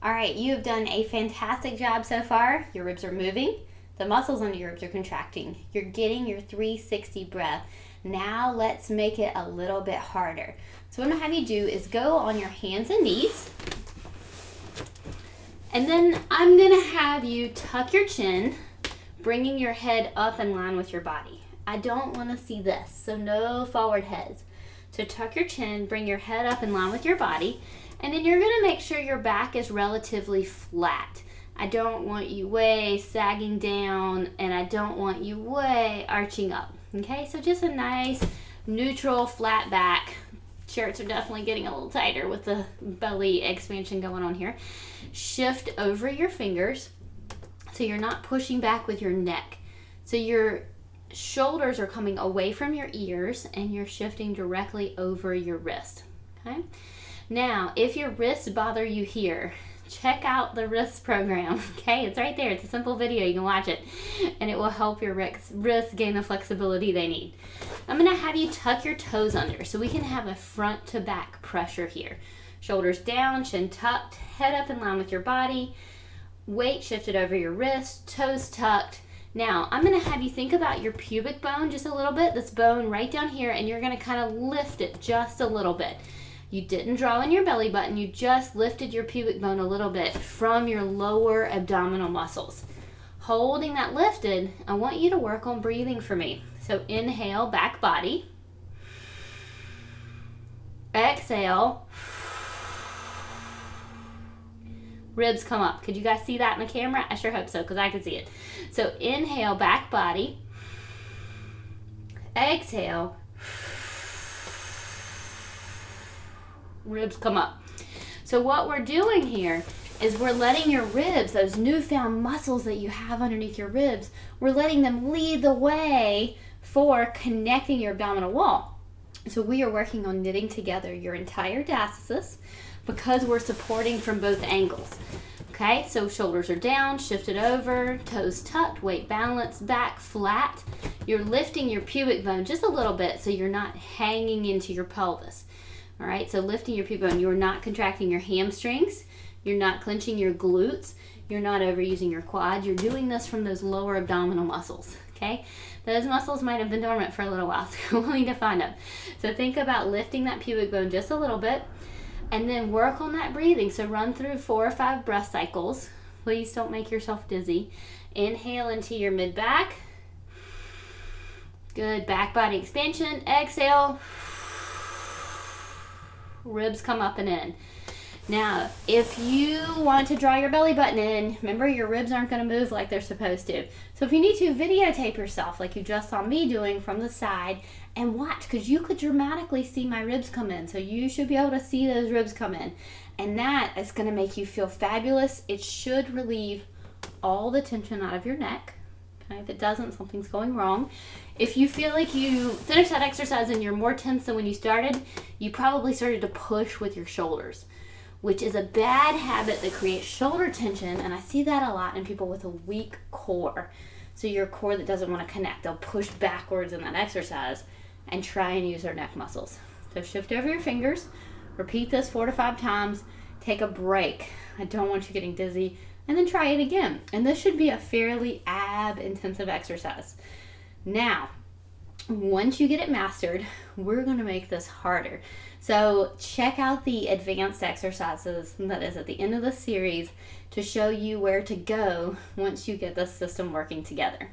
All right, you have done a fantastic job so far. Your ribs are moving. The muscles under your ribs are contracting. You're getting your 360 breath. Now let's make it a little bit harder. So what I'm gonna have you do is go on your hands and knees. And then I'm gonna have you tuck your chin, bringing your head up in line with your body. I don't wanna see this, so no forward heads. So tuck your chin, bring your head up in line with your body, and then you're gonna make sure your back is relatively flat. I don't want you way sagging down, and I don't want you way arching up, okay? So just a nice, neutral, flat back. Shirts are definitely getting a little tighter with the belly expansion going on here. Shift over your fingers so you're not pushing back with your neck. So your shoulders are coming away from your ears and you're shifting directly over your wrist, okay? Now, if your wrists bother you here, check out the wrist program, okay? It's right there. It's a simple video. You can watch it, and it will help your wrists gain the flexibility they need. I'm going to have you tuck your toes under so we can have a front to back pressure here. Shoulders down, chin tucked, head up in line with your body, weight shifted over your wrist, toes tucked. Now, I'm going to have you think about your pubic bone just a little bit, this bone right down here, and you're going to kind of lift it just a little bit. You didn't draw in your belly button, you just lifted your pubic bone a little bit from your lower abdominal muscles. Holding that lifted, I want you to work on breathing for me. So inhale, back body. Exhale. Ribs come up. Could you guys see that in the camera? I sure hope so, because I can see it. So inhale, back body. Exhale. Ribs come up. So what we're doing here is we're letting your ribs, those newfound muscles that you have underneath your ribs, we're letting them lead the way for connecting your abdominal wall. So we are working on knitting together your entire diastasis because we're supporting from both angles. Okay, so shoulders are down, shifted over, toes tucked, weight balanced, back flat. You're lifting your pubic bone just a little bit so you're not hanging into your pelvis. All right, so lifting your pubic bone, you're not contracting your hamstrings, you're not clenching your glutes, you're not overusing your quads. You're doing this from those lower abdominal muscles, okay? Those muscles might have been dormant for a little while, so we'll need to find them. So think about lifting that pubic bone just a little bit, and then work on that breathing. So run through 4 or 5 breath cycles. Please don't make yourself dizzy. Inhale into your mid-back. Good, back body expansion. Exhale. Ribs come up and in. Now, if you want to draw your belly button in, remember your ribs aren't going to move like they're supposed to. So if you need to, videotape yourself like you just saw me doing from the side and watch, because you could dramatically see my ribs come in. So you should be able to see those ribs come in. And that is going to make you feel fabulous. It should relieve all the tension out of your neck. Okay? If it doesn't, something's going wrong. If you feel like you finish that exercise and you're more tense than when you started, you probably started to push with your shoulders, which is a bad habit that creates shoulder tension, and I see that a lot in people with a weak core. So your core that doesn't want to connect, they'll push backwards in that exercise and try and use their neck muscles. So shift over your fingers, repeat this 4 to 5 times, take a break. I don't want you getting dizzy, and then try it again. And this should be a fairly ab-intensive exercise. Now, once you get it mastered, we're going to make this harder. So check out the advanced exercises that is at the end of the series to show you where to go once you get this system working together.